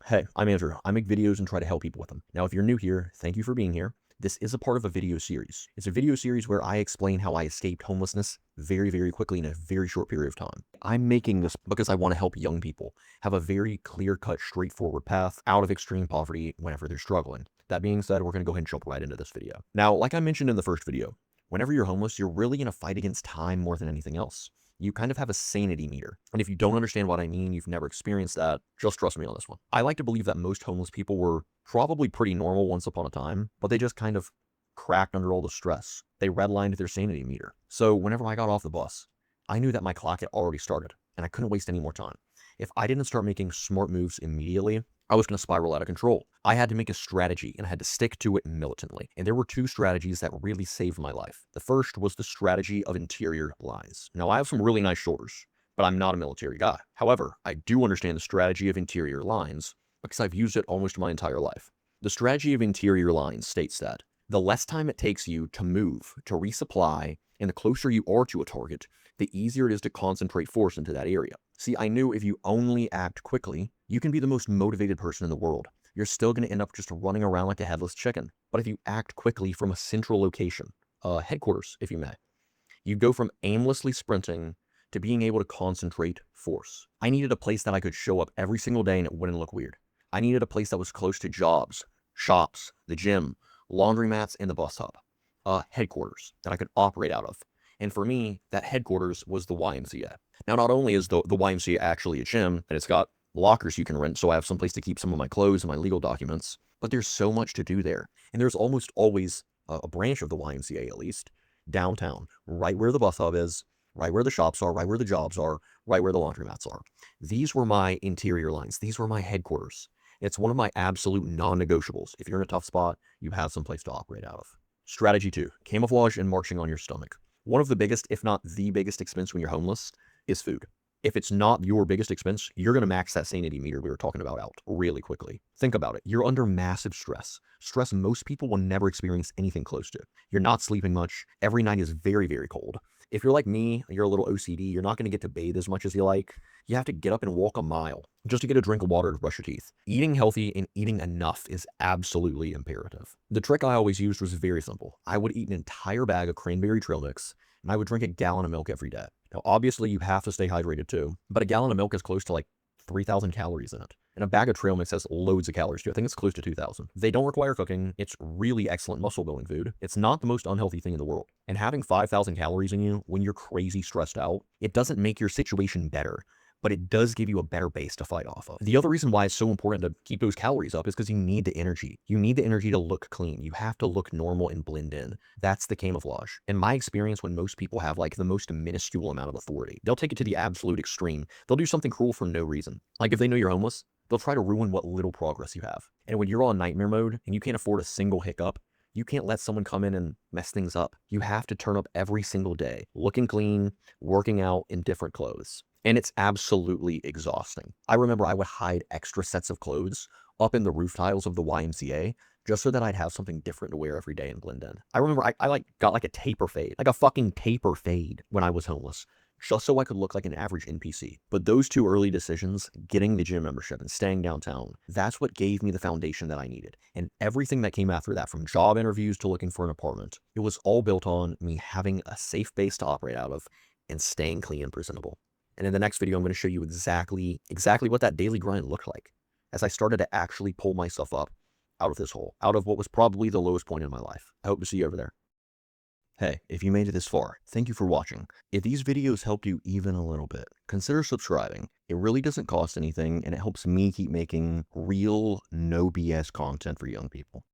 Hey, I'm Andrew. I make videos and try to help people with them. Now, if you're new here, thank you for being here. This is a part of a video series. It's a video series where I explain how I escaped homelessness very, very quickly in a very short period of time. I'm making this because I want to help young people have a very clear-cut, straightforward path out of extreme poverty whenever they're struggling. That being said, we're going to go ahead and jump right into this video. Now, like I mentioned in the first video, whenever you're homeless, you're really in a fight against time more than anything else. You kind of have a sanity meter. And if you don't understand what I mean, you've never experienced that, just trust me on this one. I like to believe that most homeless people were probably pretty normal once upon a time, but they just kind of cracked under all the stress. They redlined their sanity meter. So whenever I got off the bus, I knew that my clock had already started, and I couldn't waste any more time. If I didn't start making smart moves immediately, I was going to spiral out of control. I had to make a strategy and I had to stick to it militantly. And there were two strategies that really saved my life. The first was the strategy of interior lines. Now, I have some really nice shoulders, but I'm not a military guy. However, I do understand the strategy of interior lines because I've used it almost my entire life. The strategy of interior lines states that the less time it takes you to move, to resupply, and the closer you are to a target, the easier it is to concentrate force into that area. See, I knew if you only act quickly, you can be the most motivated person in the world. You're still going to end up just running around like a headless chicken. But if you act quickly from a central location, headquarters, if you may, you go from aimlessly sprinting to being able to concentrate force. I needed a place that I could show up every single day and it wouldn't look weird. I needed a place that was close to jobs, shops, the gym, laundromats, and the bus stop. Headquarters that I could operate out of. And for me, that headquarters was the YMCA. Now, not only is the YMCA actually a gym, and it's got lockers you can rent, so I have some place to keep some of my clothes and my legal documents, but there's so much to do there. And there's almost always a branch of the YMCA, at least, downtown, right where the bus hub is, right where the shops are, right where the jobs are, right where the laundromats are. These were my interior lines. These were my headquarters. It's one of my absolute non-negotiables. If you're in a tough spot, you have some place to operate out of. Strategy 2, camouflage and marching on your stomach. One of the biggest, if not the biggest expense when you're homeless is food. If it's not your biggest expense, you're going to max that sanity meter we were talking about out really quickly. Think about it. You're under massive stress. Stress most people will never experience anything close to. You're not sleeping much. Every night is very, very cold. If you're like me, you're a little OCD, you're not going to get to bathe as much as you like. You have to get up and walk a mile just to get a drink of water to brush your teeth. Eating healthy and eating enough is absolutely imperative. The trick I always used was very simple. I would eat an entire bag of cranberry trail mix, and I would drink a gallon of milk every day. Now, obviously, you have to stay hydrated too, but a gallon of milk is close to like 3,000 calories in it. And a bag of trail mix has loads of calories too. I think it's close to 2,000. They don't require cooking. It's really excellent muscle building food. It's not the most unhealthy thing in the world. And having 5,000 calories in you when you're crazy stressed out, it doesn't make your situation better, but it does give you a better base to fight off of. The other reason why it's so important to keep those calories up is because you need the energy. You need the energy to look clean. You have to look normal and blend in. That's the camouflage. In my experience, when most people have like the most minuscule amount of authority, they'll take it to the absolute extreme. They'll do something cruel for no reason. Like if they know you're homeless, they'll try to ruin what little progress you have. And when you're on nightmare mode and you can't afford a single hiccup, you can't let someone come in and mess things up. You have to turn up every single day, looking clean, working out in different clothes. And it's absolutely exhausting. I remember I would hide extra sets of clothes up in the roof tiles of the YMCA just so that I'd have something different to wear every day and blend in. I remember I like got like a taper fade, like a fucking taper fade when I was homeless, just so I could look like an average NPC. But those two early decisions, getting the gym membership and staying downtown, that's what gave me the foundation that I needed. And everything that came after that, from job interviews to looking for an apartment, it was all built on me having a safe base to operate out of and staying clean and presentable. And in the next video, I'm going to show you exactly what that daily grind looked like as I started to actually pull myself up out of this hole, out of what was probably the lowest point in my life. I hope to see you over there. Hey, if you made it this far, thank you for watching. If these videos helped you even a little bit, consider subscribing. It really doesn't cost anything, and it helps me keep making real, no BS content for young people.